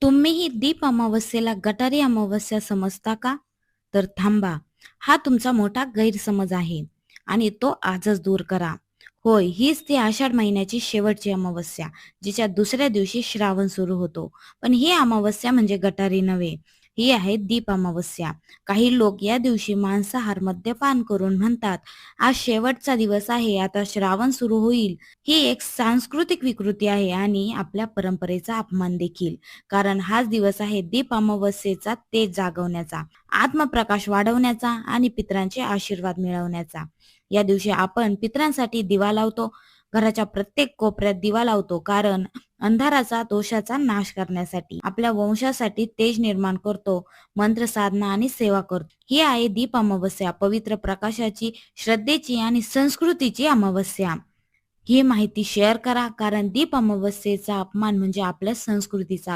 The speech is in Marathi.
तुम्हीही दीप अमावस्येला गटारी अमावस्या समजता का? तर थांबा. हा तुमचा मोठा गैरसमज आहे आणि तो आजच दूर करा. होय, हीच ती आषाढ महिन्याची शेवटची अमावस्या, जिच्या दुसऱ्या दिवशी श्रावण सुरू होतो. पण ही अमावस्या म्हणजे गटारी नव्हे. ही आहे दीप अमावस्या. काही लोक या दिवशी मांसाहार, मद्यपान करून म्हणतात, आज शेवटचा दिवस आहे, आता श्रावण सुरू होईल. ही एक सांस्कृतिक विकृती आहे आणि आपल्या परंपरेचा अपमान देखील. कारण हाच दिवस आहे दीप अमावस्येचा तेज जागवण्याचा, आत्मप्रकाश वाढवण्याचा आणि पितरांचे आशीर्वाद मिळवण्याचा. या दिवशी आपण पितरांसाठी दिवा लावतो. घराच्या प्रत्येक कोपऱ्यात दिवा लावतो, कारण अंधाराचा दोषाचा नाश करण्यासाठी, आपल्या वंशासाठी तेज निर्माण करतो, मंत्र साधना आणि सेवा करतो. ही आहे दीप अमावस्या, पवित्र प्रकाशाची, श्रद्धेची आणि संस्कृतीची अमावस्या. ही माहिती शेअर करा, कारण दीप अमावस्येचा अपमान म्हणजे आपल्या संस्कृतीचा